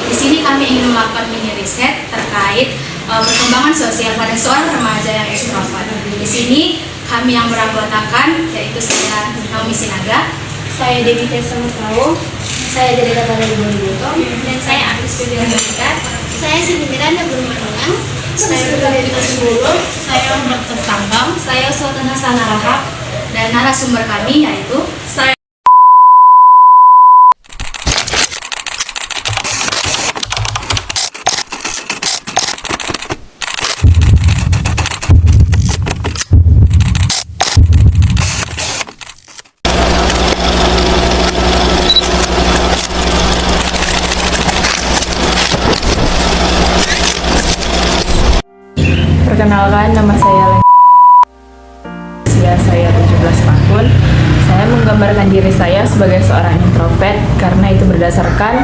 Di sini kami ingin melakukan mini riset terkait perkembangan sosial pada seorang remaja yang ekstrovert. Di sini kami yang beranggotakan yaitu saya Naomi Sinaga, saya Dewi Tessa Mutau, saya Dedeka Bolibuto, dan saya Agus Firdausah. saya Sindiranda Burmanungan, Saya Putri Sepuluh, saya Dr. Tambang, saya Sultan Hasanah Rahab, dan narasumber kami yaitu saya Perkenalkan, nama saya usia saya 17 tahun. Saya menggambarkan diri saya sebagai seorang introvert karena itu berdasarkan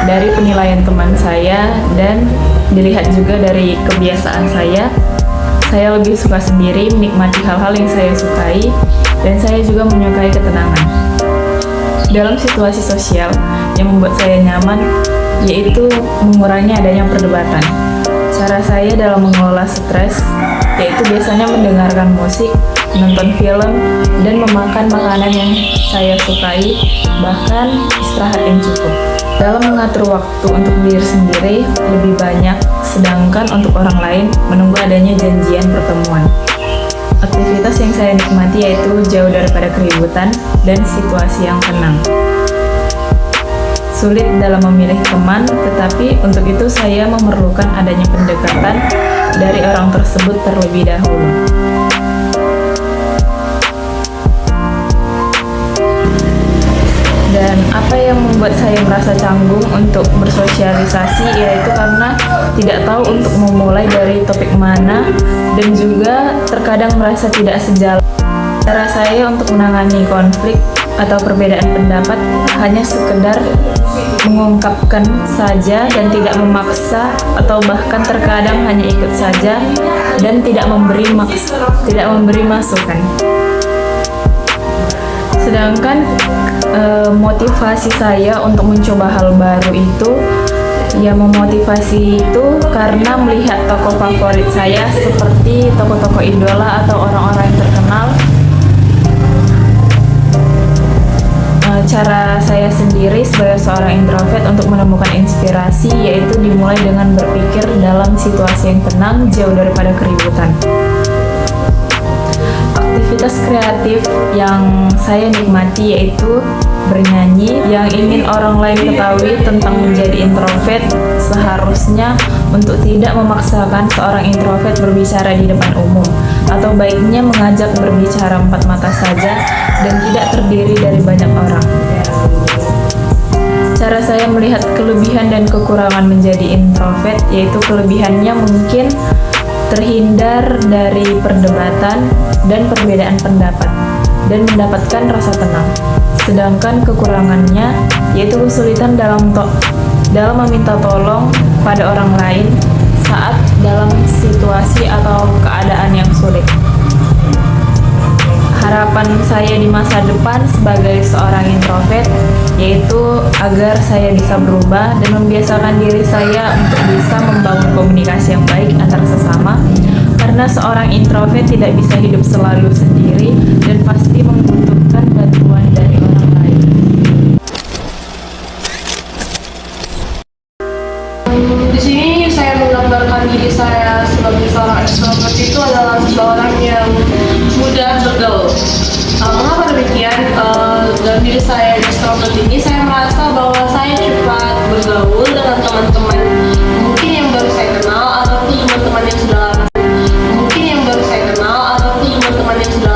dari penilaian teman saya dan dilihat juga dari kebiasaan saya. Saya lebih suka sendiri, menikmati hal-hal yang saya sukai, dan saya juga menyukai ketenangan. Dalam situasi sosial yang membuat saya nyaman, yaitu mengurangi adanya perdebatan. Cara saya dalam mengelola stres yaitu biasanya mendengarkan musik, menonton film, dan memakan makanan yang saya sukai, bahkan istirahat yang cukup. Dalam mengatur waktu untuk diri sendiri lebih banyak, sedangkan untuk orang lain menunggu adanya janjian pertemuan. Aktivitas yang saya nikmati yaitu jauh daripada keributan dan situasi yang tenang. Sulit dalam memilih teman, tetapi untuk itu saya memerlukan adanya pendekatan dari orang tersebut terlebih dahulu. Dan apa yang membuat saya merasa canggung untuk bersosialisasi yaitu karena tidak tahu untuk memulai dari topik mana dan juga terkadang merasa tidak sejalan. Cara saya untuk menangani konflik atau perbedaan pendapat hanya sekedar mengungkapkan saja dan tidak memaksa, atau bahkan terkadang hanya ikut saja dan tidak memberi masukan. Sedangkan motivasi saya untuk mencoba hal baru itu, ya memotivasi itu karena melihat tokoh favorit saya seperti tokoh-tokoh idola atau orang-orang yang terkenal. Cara saya sendiri sebagai seorang introvert untuk menemukan inspirasi yaitu dimulai dengan berpikir dalam situasi yang tenang, jauh daripada keributan. Aktivitas kreatif yang saya nikmati yaitu bernyanyi. Yang ingin orang lain ketahui tentang menjadi introvert, seharusnya untuk tidak memaksakan seorang introvert berbicara di depan umum, atau baiknya mengajak berbicara empat mata saja dan tidak terdiri dari banyak orang. Cara saya melihat kelebihan dan kekurangan menjadi introvert yaitu kelebihannya mungkin terhindar dari perdebatan dan perbedaan pendapat dan mendapatkan rasa tenang. Sedangkan kekurangannya yaitu kesulitan dalam meminta tolong pada orang lain saat dalam situasi atau keadaan yang sulit. Harapan saya di masa depan sebagai seorang introvert yaitu agar saya bisa berubah dan membiasakan diri saya untuk bisa membangun komunikasi yang baik antar sesama, karena seorang introvert tidak bisa hidup selalu sendiri dan pasti membutuhkan bantuan dari orang lain. Di sini saya menggambarkan diri saya sebagai seorang ekstrovert itu adalah seseorang yang mudah bergaul. Mengapa demikian? Dalam diri saya ekstrovert ini saya merasa bahwa saya cepat bergaul dengan teman-teman mungkin yang baru saya kenal ataupun teman-teman yang sudah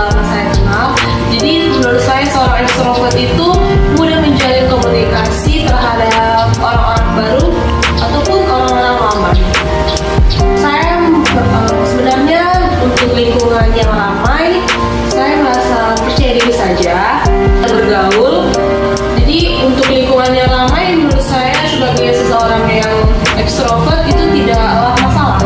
lama saya kenal. Jadi menurut saya seorang ekstrovert itu mudah menjalin komunikasi terhadap orang-orang baru ataupun orang-orang lama. Saya sebenarnya untuk lingkungan yang ramai, saya merasa percaya diri saja bergaul. Jadi untuk lingkungan yang ramai, menurut saya sebagai seseorang yang ekstrovert itu tidaklah masalah.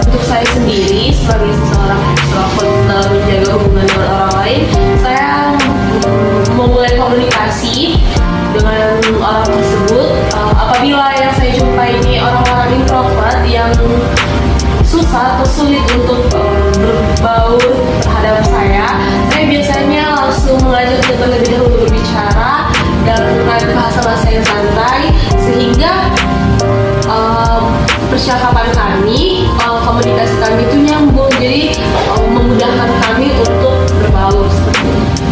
Untuk saya sendiri sebagai seseorang ekstrovert dalam menjaga hubungan dengan orang lain, saya memulai komunikasi dengan orang tersebut apabila yang saya jumpai sangat sulit untuk berbaur terhadap saya biasanya langsung mengajak dia terlebih dahulu berbicara dan menggunakan bahasa-bahasa yang santai sehingga percakapan kami, komunikasi kami itu nyambung, jadi memudahkan kami untuk berbaur seperti itu.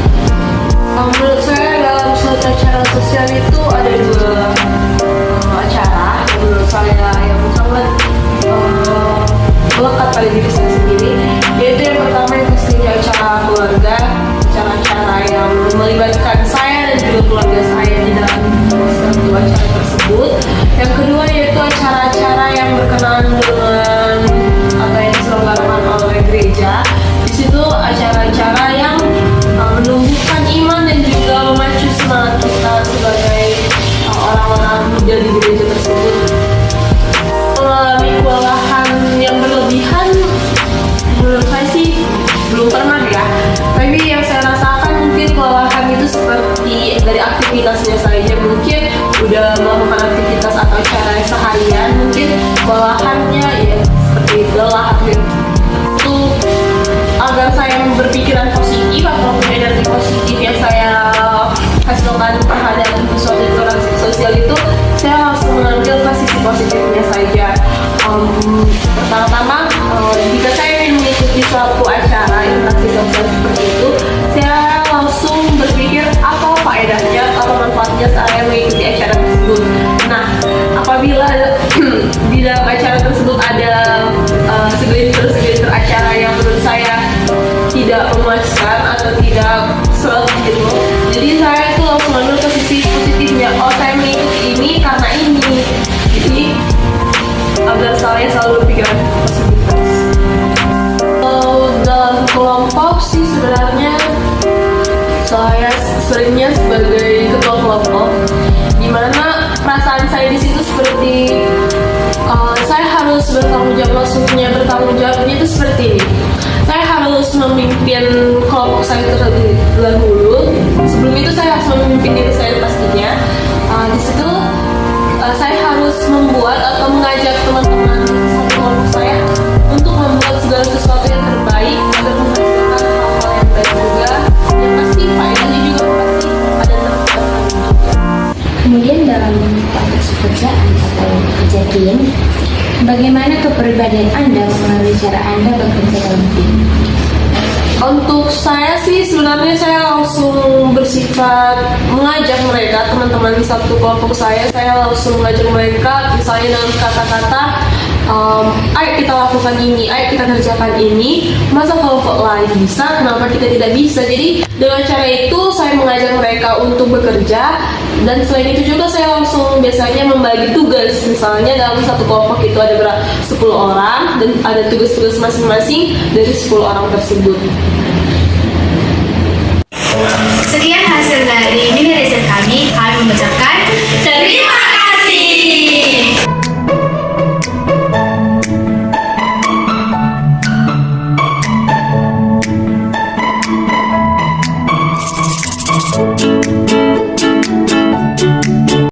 Menurut saya dalam suatu acara sosial itu ada dua acara menurut saya yang sangat melekat pada diri saya sendiri, yaitu yang pertama yang pastinya acara keluarga, acara-acara yang melibatkan saya dan juga keluarga saya di dalam satu acara tersebut. Yang kedua yaitu acara-acara yang berkenaan dengan apa yang diselenggarakan oleh gereja. Di situ acara-acara yang menumbuhkan iman dan juga memacu semangat kita sebagai orang-orang muda di gereja tersebut. Mengalami kelelahan yang berlebihan menurut saya sih belum pernah ya, tapi yang saya rasakan mungkin kelelahan itu seperti dari aktivitasnya saja, mungkin udah melakukan aktivitas atau acara seharian mungkin kelelahannya ya seperti lelah itu. Agar saya berpikiran positif atau energi positif yang saya hasilkan terhadap suatu interaksi sosial itu, saya langsung mengambil ke sisi positifnya saja. Pertama-tama, jika saya ingin mengikuti suatu acara interaksi sosial seperti itu, saya langsung berpikir apa faedahnya atau manfaatnya saya mengikuti acara tersebut. Nah, apabila di dalam acara tersebut ada segelintir acara yang menurut saya tidak memuaskan atau tidak seru gitu, jadi saya itu langsung ambil ke sisi positifnya. Oh, saya mengikuti ini karena ini, jadi agar saya selalu berpikiran positif. Dalam kelompok sih sebenarnya saya seringnya sebagai ketua kelompok, dimana perasaan saya di situ seperti saya harus bertanggung jawab, maksudnya bertanggung jawabnya itu seperti ini. Saya harus memimpin kelompok saya terlebih dahulu. Sebelum itu saya harus memimpin diri saya pastinya. Di situ saya harus membuat atau mengajak teman-teman satu kelompok saya untuk membuat segala sesuatu yang terbaik agar menghasilkan hal-hal yang baik juga. Yang pasti faedahnya juga pasti ada terhadap juga. Kemudian dalam konteks pekerjaan atau kerja tim, bagaimana kepribadian Anda mengenai cara Anda bekerja dalam tim? Untuk saya sih sebenarnya saya langsung bersifat mengajak mereka, teman-teman satu kelompok saya langsung mengajak mereka misalnya dengan kata-kata ayo kita lakukan ini, ayo kita kerjakan ini. Masa kelompok lain bisa, kenapa kita tidak bisa? Jadi dengan cara itu saya mengajak mereka untuk bekerja. Dan selain itu juga saya langsung biasanya membagi tugas. Misalnya dalam satu kelompok itu ada 10 orang dan ada tugas-tugas masing-masing dari 10 orang tersebut.